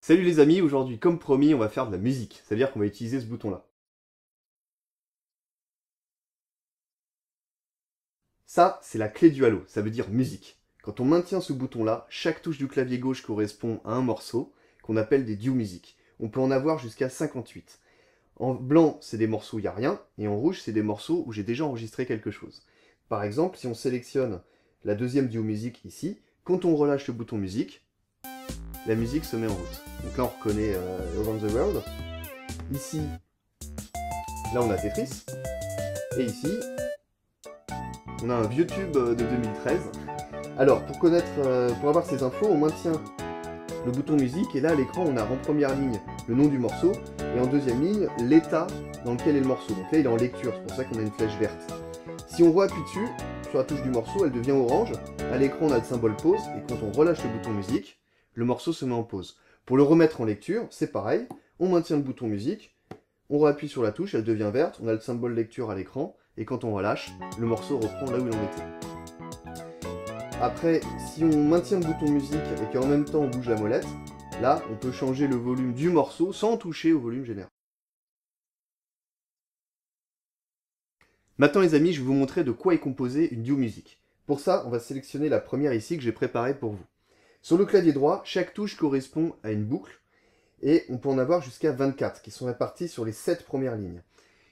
Salut les amis, aujourd'hui comme promis on va faire de la musique, c'est-à-dire qu'on va utiliser ce bouton-là. Ça, c'est la clé du halo, ça veut dire musique. Quand on maintient ce bouton-là, chaque touche du clavier gauche correspond à un morceau qu'on appelle des duos musiques. On peut en avoir jusqu'à 58. En blanc, c'est des morceaux où il n'y a rien, et en rouge, c'est des morceaux où j'ai déjà enregistré quelque chose. Par exemple, si on sélectionne la deuxième duo musique ici, quand on relâche le bouton musique, la musique se met en route. Donc là, on reconnaît Around the World. Ici, là, on a Tetris. Et ici, on a un vieux tube de 2013. Alors, pour avoir ces infos, on maintient le bouton musique. Et là, à l'écran, on a en première ligne le nom du morceau. Et en deuxième ligne, l'état dans lequel est le morceau. Donc là, il est en lecture. C'est pour ça qu'on a une flèche verte. Si on appuie dessus, sur la touche du morceau, elle devient orange. À l'écran, on a le symbole pause. Et quand on relâche le bouton musique, le morceau se met en pause. Pour le remettre en lecture, c'est pareil, on maintient le bouton musique, on appuie sur la touche, elle devient verte, on a le symbole lecture à l'écran, et quand on relâche, le morceau reprend là où il en était. Après, si on maintient le bouton musique et qu'en même temps on bouge la molette, là, on peut changer le volume du morceau sans toucher au volume général. Maintenant les amis, je vais vous montrer de quoi est composée une duo musique. Pour ça, on va sélectionner la première ici que j'ai préparée pour vous. Sur le clavier droit, chaque touche correspond à une boucle, et on peut en avoir jusqu'à 24, qui sont répartis sur les 7 premières lignes.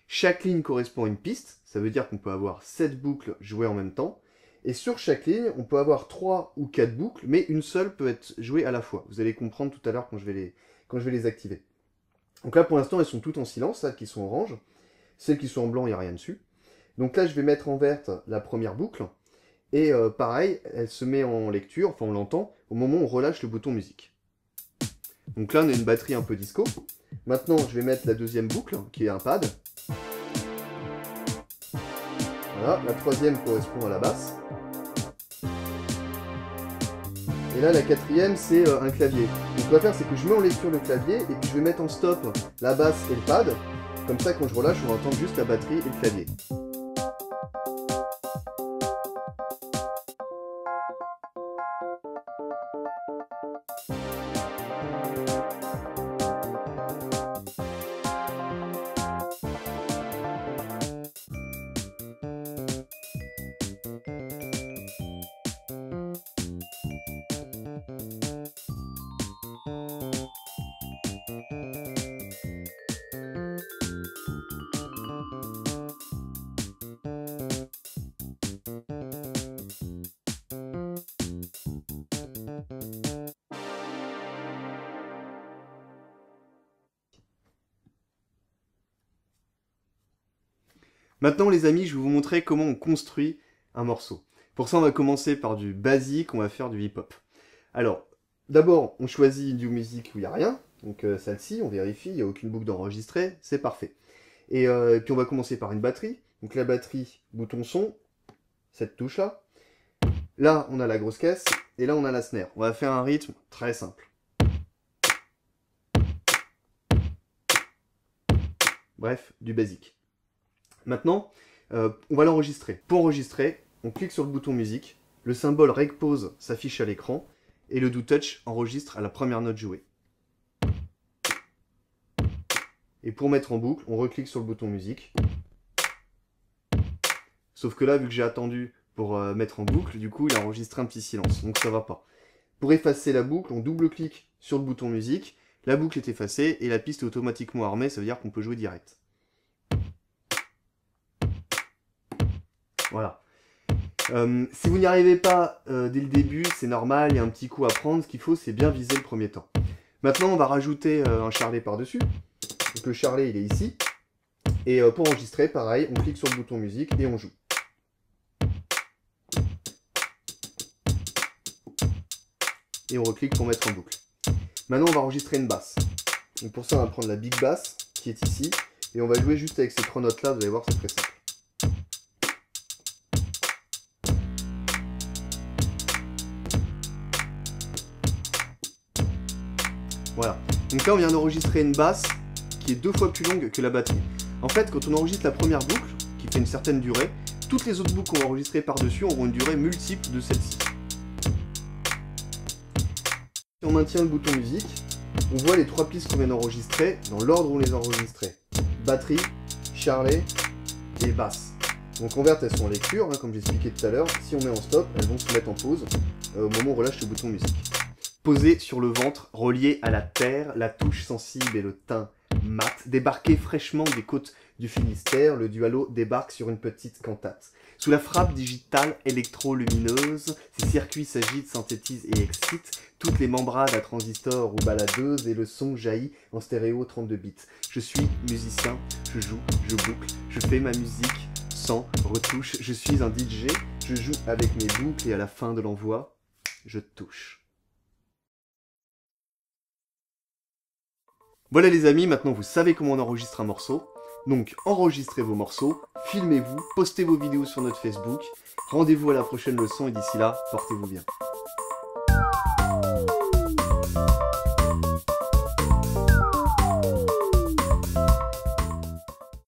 Chaque ligne correspond à une piste, ça veut dire qu'on peut avoir 7 boucles jouées en même temps, et sur chaque ligne, on peut avoir 3 ou 4 boucles, mais une seule peut être jouée à la fois. Vous allez comprendre tout à l'heure quand je vais les activer. Donc là, pour l'instant, elles sont toutes en silence, celles qui sont orange. Celles qui sont en blanc, il n'y a rien dessus. Donc là, je vais mettre en verte la première boucle, et pareil, elle se met en lecture, enfin on l'entend, au moment où on relâche le bouton musique. Donc là on a une batterie un peu disco. Maintenant je vais mettre la deuxième boucle, qui est un pad. Voilà, la troisième correspond à la basse. Et là la quatrième c'est un clavier. Donc ce qu'on va faire c'est que je mets en lecture le clavier, et puis je vais mettre en stop la basse et le pad. Comme ça quand je relâche on va entendre juste la batterie et le clavier. Maintenant les amis, je vais vous montrer comment on construit un morceau. Pour ça on va commencer par du basique, on va faire du hip-hop. Alors, d'abord on choisit une duo musique où il n'y a rien, donc celle-ci, on vérifie, il n'y a aucune boucle d'enregistré, c'est parfait. Et puis on va commencer par une batterie, donc la batterie, bouton son, cette touche-là. Là on a la grosse caisse, et là on a la snare. On va faire un rythme très simple. Bref, du basique. Maintenant, on va l'enregistrer. Pour enregistrer, on clique sur le bouton musique, le symbole Rec Pause s'affiche à l'écran, et le Do Touch enregistre à la première note jouée. Et pour mettre en boucle, on reclique sur le bouton musique. Sauf que là, vu que j'ai attendu pour mettre en boucle, du coup, il a enregistré un petit silence, donc ça va pas. Pour effacer la boucle, on double-clique sur le bouton musique, la boucle est effacée, et la piste est automatiquement armée, ça veut dire qu'on peut jouer direct. Voilà. Si vous n'y arrivez pas dès le début, c'est normal, il y a un petit coup à prendre. Ce qu'il faut, c'est bien viser le premier temps. Maintenant, on va rajouter un charlet par-dessus. Donc le charlet, il est ici. Et pour enregistrer, pareil, on clique sur le bouton musique et on joue. Et on reclique pour mettre en boucle. Maintenant, on va enregistrer une basse. Donc pour ça, on va prendre la big bass qui est ici. Et on va jouer juste avec ces 3 notes-là. Vous allez voir, c'est très simple. Voilà. Donc là, on vient d'enregistrer une basse qui est 2 fois plus longue que la batterie. En fait, quand on enregistre la première boucle, qui fait une certaine durée, toutes les autres boucles qu'on va enregistrer par-dessus auront une durée multiple de celle-ci. Si on maintient le bouton musique, On voit les 3 pistes qu'on vient d'enregistrer dans l'ordre où on les a enregistrées. Batterie, charlet et basse. Donc en vert, elles sont en lecture, hein, comme j'expliquais tout à l'heure. Si on met en stop, elles vont se mettre en pause au moment où on relâche le bouton musique. Posé sur le ventre, relié à la terre, la touche sensible et le teint mat. Débarqué fraîchement des côtes du Finistère, le Dualo débarque sur une petite cantate. Sous la frappe digitale électrolumineuse, ses circuits s'agitent, synthétisent et excitent toutes les membrades à transistors ou baladeuses et le son jaillit en stéréo 32 bits. Je suis musicien, je joue, je boucle, je fais ma musique sans retouche. Je suis un DJ, je joue avec mes boucles et à la fin de l'envoi, je touche. Voilà les amis, maintenant vous savez comment on enregistre un morceau. Donc enregistrez vos morceaux, filmez-vous, postez vos vidéos sur notre Facebook. Rendez-vous à la prochaine leçon et d'ici là, portez-vous bien.